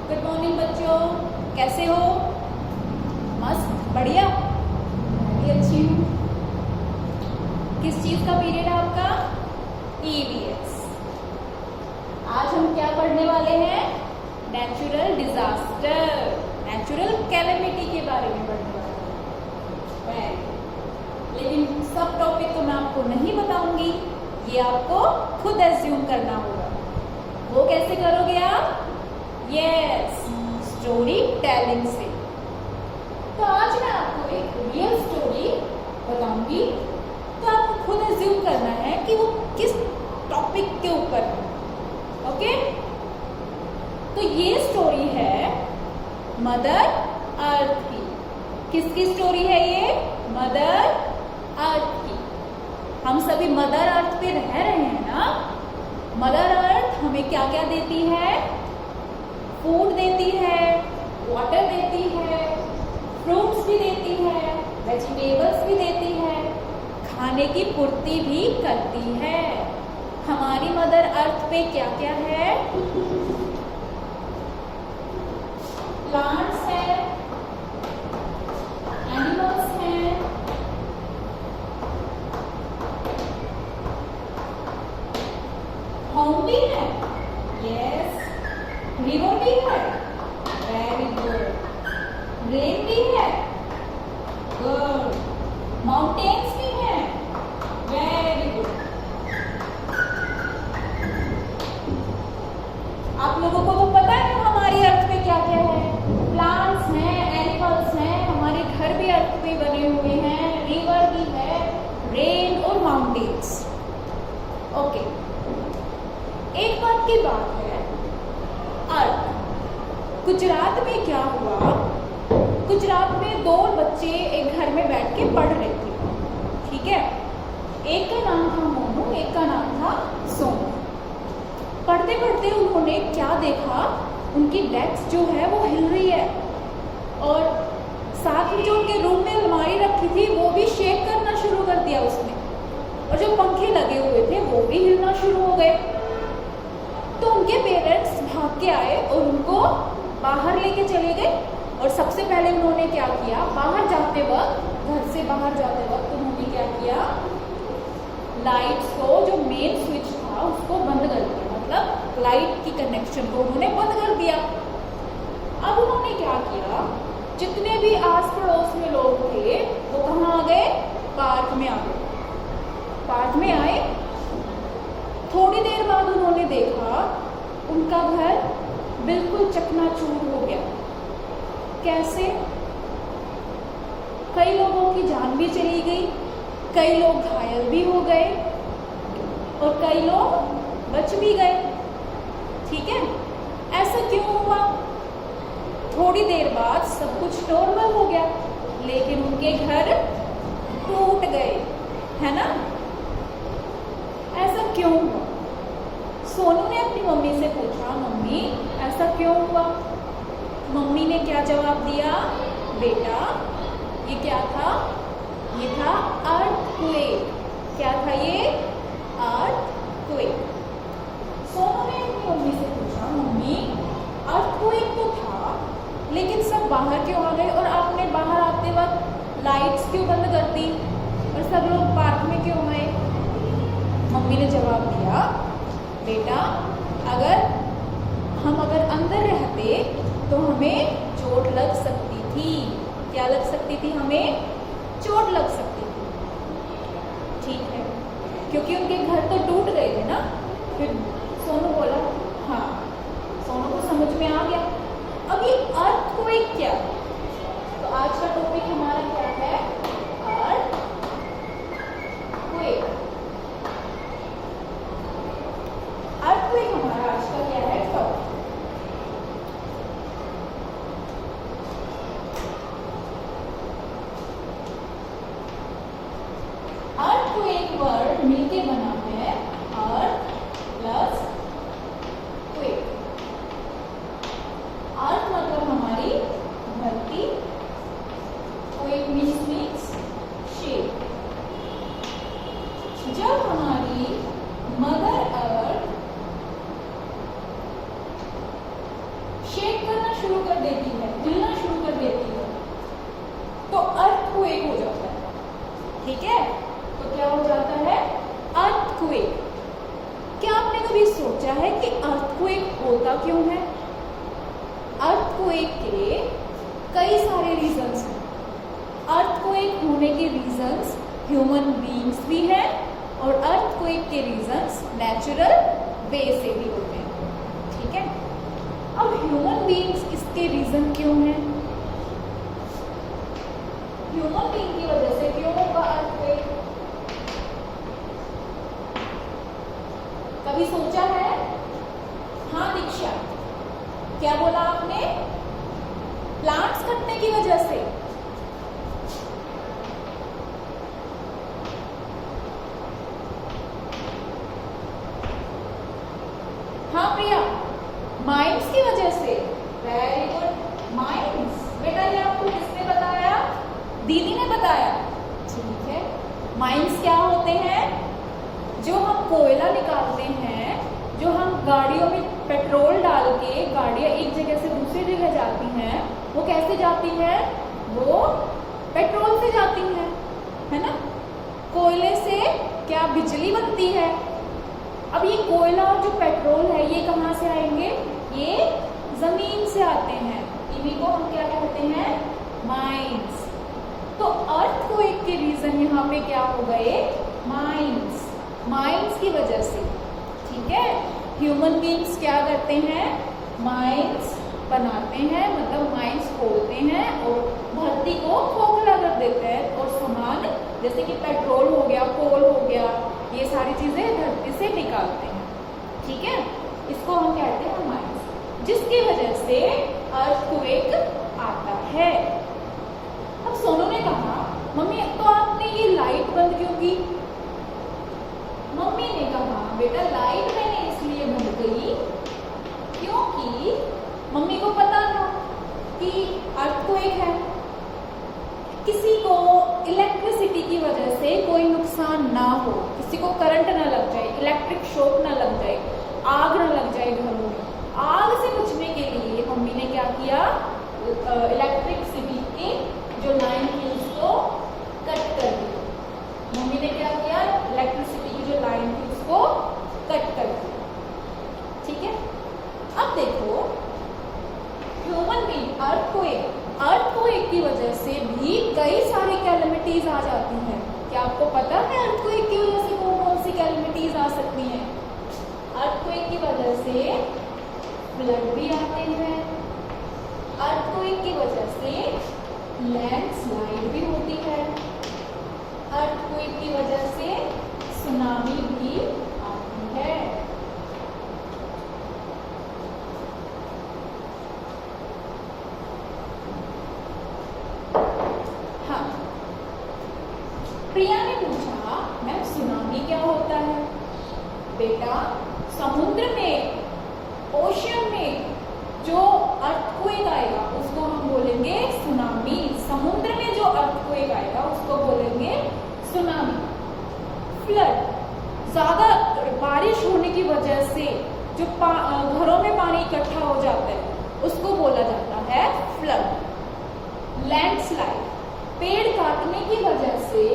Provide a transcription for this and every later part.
Good morning बच्चों, कैसे हो? मस्त, बढ़िया। मैं भी अच्छी हूँ। किस चीज का पीरियड है आपका? ईवीएस। आज हम क्या पढ़ने वाले हैं? नेचुरल डिजास्टर, नेचुरल कैलेमिटी के बारे में पढ़ने वाले हैं। लेकिन सब टॉपिक तो मैं आपको नहीं बताऊंगी, ये आपको खुद एज्यूम करना होगा। वो कैसे करोगे आप? यस, स्टोरी टेलिंग से। तो आज मैं आपको एक रियल स्टोरी बताऊंगी, तो आपको खुद एज्यूम करना है कि वो किस टॉपिक के ऊपर है। ओके? तो ये स्टोरी है मदर अर्थ की। किसकी स्टोरी है ये? मदर अर्थ की। हम सभी मदर अर्थ पे रह रहे हैं ना। मदर अर्थ हमें क्या क्या देती है? फूड देती है, वाटर देती है, फ्रूट्स भी देती है, वेजिटेबल्स भी देती है, खाने की पूर्ति भी करती है। हमारी मदर अर्थ पे क्या क्या है? प्लांट्स है, एनिमल्स हैं, होम भी है, यस, रिवर भी है, वेरी गुड, रेन भी है, गुड, माउंटेन्स भी हैं, वेरी गुड। आप लोगों को तो पता है ना हमारी अर्थ पे क्या क्या है? प्लांट्स हैं, एनिमल्स हैं, हमारे घर भी अर्थ पे बने हुए हैं, रिवर भी है, रेन और माउंटेन्स। ओके, एक बात की बात है, अर्थ। गुजरात में क्या हुआ? गुजरात में दो बच्चे एक घर में बैठ के पढ़ रहे थे, ठीक है? एक का नाम था मोनू, एक का नाम था सोनू। पढ़ते पढ़ते उन्होंने क्या देखा? उनकी डेस्क जो है वो हिल रही है, और साथ में जो उनके रूम में अलमारी रखी थी वो भी शेक करना शुरू कर दिया उसने, और जो पंखे लगे हुए थे वो भी हिलना शुरू हो गए। तो उनके पेरेंट्स भाग के आए और उनको बाहर लेके चले गए। और सबसे पहले उन्होंने क्या किया? बाहर जाते वक्त, घर से बाहर जाते वक्त उन्होंने क्या किया? लाइट्स को, जो मेन स्विच था उसको बंद कर दिया, मतलब लाइट की कनेक्शन को उन्होंने बंद कर दिया। अब उन्होंने क्या किया? जितने भी आस पड़ोस में लोग थे वो कहाँ आ गए? पार्क में आ गए। पार्क में आए, थोड़ी देर बाद उन्होंने देखा उनका घर बिल्कुल चकनाचूर हो गया। कैसे? कई लोगों की जान भी चली गई, कई लोग घायल भी हो गए, और कई लोग बच भी गए। ठीक है? ऐसा क्यों हुआ? थोड़ी देर बाद सब कुछ नॉर्मल हो गया, लेकिन उनके घर टूट गए, है ना? ऐसा क्यों हुआ? सोनू ने अपनी मम्मी से पूछा, मम्मी ऐसा क्यों हुआ? मम्मी ने क्या जवाब दिया? बेटा ये क्या था? ये था अर्थक्वेक। क्या था ये? अर्थक्वेक। सोनू ने अपनी मम्मी से पूछा, मम्मी अर्थक्वेक तो था, लेकिन सब बाहर क्यों आ गए, और आपने बाहर आते वक्त लाइट्स क्यों बंद कर दी, और सब लोग पार्क में क्यों आए? मम्मी ने जवाब दिया, बेटा अगर अंदर रहते तो हमें चोट लग सकती थी। क्या लग सकती थी? हमें चोट लग सकती थी। ठीक है, क्योंकि उनके घर तो टूट गए थे ना। फिर सोनू बोला, हाँ, सोनू को समझ में आ गया। अब ये अर्थक्वेक क्या है? तो आज का टॉपिक हमारा क्या है? अर्थक्वेक। अर्थक्वेक हमारा आज का क्या है? टॉपिक। अर्थक्वेक वर्ड मिलके बना है अर्थ प्लस क्वेक। अर्थ मतलब हमारी धरती, क्वेक मीन्स शेप। जब हमारी मदर अर्थ होता क्यों है? अर्थक्वेक के कई सारे रीजंस हैं। अर्थक्वेक होने के रीजंस ह्यूमन बीइंग्स भी हैं और अर्थक्वेक के रीजंस नेचुरल वे से भी होते हैं। ठीक है, अब ह्यूमन बीइंग्स इसके रीजन क्यों हैं? ह्यूमन बीइंग की वजह से क्यों होगा अर्थक्वेक? कभी सोचा है? हाँ दीक्षा, क्या बोला आपने? प्लांट्स कटने की वजह से। हाँ प्रिया, माइंस की वजह से। Very good, mines. बेटा ये आपको किसने बताया? दीदी ने बताया। ठीक है, माइंस क्या होते हैं? जो हम कोयला निकालते हैं, जो हम गाड़ियों में पेट्रोल डाल के गाड़ियां एक जगह से दूसरी जगह जाती हैं, वो कैसे जाती है? वो पेट्रोल से जाती है ना? कोयले से क्या बिजली बनती है? अब ये कोयला और जो पेट्रोल है ये कहाँ से आएंगे? ये जमीन से आते हैं। इन्हीं को हम क्या कहते हैं? माइंस। तो अर्थक्वेक के रीजन यहाँ पे क्या हो गए? माइंस। माइंस की वजह से। ठीक है, ह्यूमन बीइंग्स क्या करते हैं? माइंस बनाते हैं, मतलब माइंस खोलते हैं और धरती को खोखला कर देते हैं और सामान जैसे कि पेट्रोल हो गया, कोल हो गया, ये सारी चीजें धरती से निकालते हैं। ठीक है, इसको हम कहते हैं माइंस, जिसकी वजह से अर्थक्वेक आता है। अब सोनू ने कहा मम्मी तो आपने ये लाइट बंद क्यों की? मम्मी ने कहा बेटा लाइट मैंने इसलिए बंद करी क्योंकि मम्मी को पता था कि अर्थक्वेक है, किसी को इलेक्ट्रिसिटी की वजह से कोई नुकसान ना हो, किसी को करंट ना लग जाए, इलेक्ट्रिक शॉक ना लग जाए, आग ना लग जाए घरों में। आग से बचने के लिए मम्मी ने क्या किया? इलेक्ट्रिसिटी की जो लाइन थी उसको कट कर दिया। मम्मी ने क्या किया? इलेक्ट्रिसिटी की जो लाइन थी उसको कट कर दिया। ठीक है, अब देखो ह्यूमन बीइंग अर्थक्वेक की वजह से भी कई सारी कैलेमिटीज आ जाती हैं। क्या आपको पता है अर्थक्वेक की वजह से कौन कौन सी कैलेमिटीज आ सकती हैं? अर्थक्वेक की वजह से फ्लड भी आते हैं, अर्थक्वेक की वजह से लैंडस्लाइड भी होती है, अर्थक्वेक की वजह से सुनामी भी आती है। हाँ, प्रिया ने पूछा मैम सुनामी क्या होता है? बेटा समुद्र में, ओशियन में जो अर्थक्वेक आएगा उसको हम बोलेंगे सुनामी। समुद्र में जो अर्थक्वेक आएगा उसको बोलेंगे सुनामी। फ्लड, ज्यादा बारिश होने की वजह से जो घरों में पानी इकट्ठा हो जाता है उसको बोला जाता है फ्लड। लैंडस्लाइड, पेड़ काटने की वजह से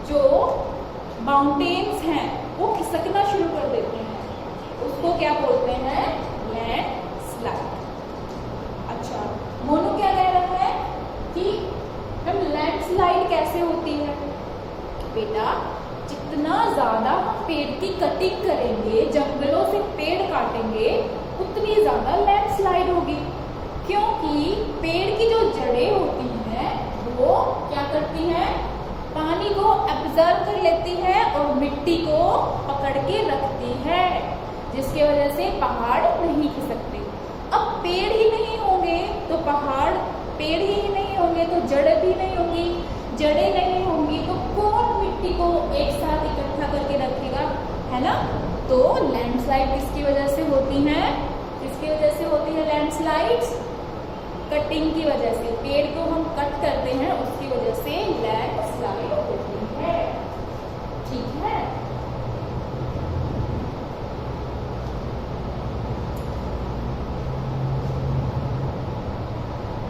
जो माउंटेन्स हैं वो खिसकना शुरू कर देते हैं, उसको क्या बोलते हैं? लैंडस्लाइड। अच्छा, मोनू क्या कह रहा है कि हम लैंडस्लाइड कैसे होती है? बेटा जितना ज्यादा हम पेड़ की कटिंग करेंगे, जंगलों से पेड़ काटेंगे, उतनी ज्यादा लैंडस्लाइड होगी, क्योंकि पेड़ की जो जड़ें होती हैं वो क्या करती हैं? पानी को एब्जॉर्ब कर लेती है और मिट्टी को पकड़ के रखती है, जिसकी वजह से पहाड़ नहीं खिसकते। अब पेड़ ही नहीं होंगे तो पहाड़, पेड़ ही नहीं होंगे तो जड़ भी नहीं होंगी, जड़ें नहीं होंगी तो कौन मिट्टी को एक साथ इकट्ठा करके रखेगा, है ना? तो लैंडस्लाइड किसकी वजह से होती हैं? किसकी वजह से होती है लैंडस्लाइड्स? कटिंग की वजह से। पेड़ को हम कट करते हैं उसकी वजह से लैंडस्लाइड होती है।